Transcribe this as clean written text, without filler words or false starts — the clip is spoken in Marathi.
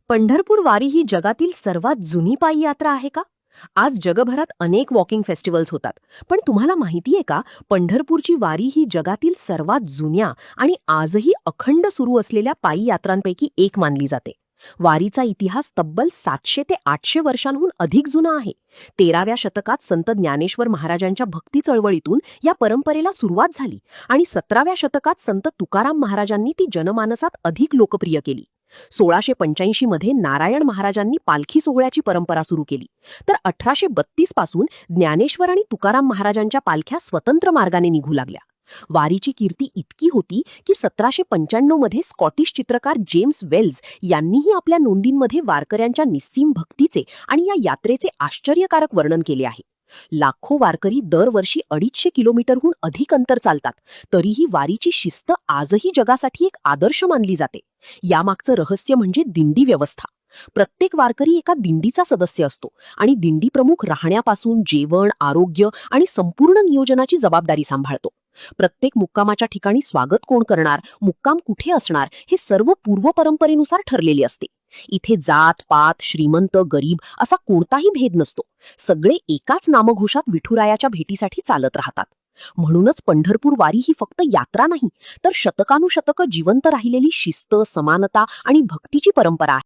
पंढरपूर वारी ही जगातील सर्वात जुनी पायी यात्रा आहे का? आज जगभरात अनेक वॉकिंग फेस्टिवल्स होतात. पण तुम्हाला माहितीये का, पंढरपूरची वारी ही जगातील सर्वात जुन्या आणि आजही अखंड सुरू असलेल्या पायी यात्रांपैकी एक मानली जाते. वारीचा इतिहास तब्बल 700 ते 800 वर्षांहून अधिक जुना आहे. 13व्या शतकात संत ज्ञानेश्वर महाराजांच्या भक्ती चळवळीतून या परंपरेला सुरुवात झाली आणि 17व्या शतकात संत तुकाराम महाराजांनी ती जनमानसात अधिक लोकप्रिय केली. 1685 मध्ये नारायण महाराजांनी पालखी सोहळ्याची परंपरा सुरू केली. तर 1832 पासून ज्ञानेश्वर आणि तुकाराम महाराजांच्या पालख्या स्वतंत्र मार्गाने निघू लागल्या. वारीची कीर्ती इतकी होती की 1795 मध्ये स्कॉटिश चित्रकार जेम्स वेल्स यांनीही आपल्या नोंदींमध्ये वारकऱ्यांच्या निस्सीम भक्तीचे आणि या यात्रेचे आश्चर्यकारक वर्णन केले आहे. लाखो वारकरी दरवर्षी 250 किलोमीटरहून अधिक अंतर चालतात. तरीही वारीची शिस्त आजही जगासाठी एक आदर्श मानली जाते. यामागचं रहस्य म्हणजे दिंडी व्यवस्था. प्रत्येक वारकरी एका दिंडीचा सदस्य असतो आणि दिंडी प्रमुख राहण्यापासून जेवण, आरोग्य आणि संपूर्ण नियोजनाची जबाबदारी सांभाळतो. प्रत्येक मुक्कामाच्या ठिकाणी स्वागत कोण करणार, मुक्काम कुठे असणार, हे सर्व पूर्वपरंपरेनुसार ठरलेले असते. इथे जात पात, श्रीमंत गरीब असा कोणताही भेद नसतो. सगळे एकाच नामघोषात विठुरायाच्या भेटीसाठी चालत राहतात. म्हणूनच पंढरपूर वारी ही फक्त यात्रा नाही, तर शतकानुशतकं जिवंत राहिलेली शिस्त, समानता आणि भक्तीची परंपरा आहे.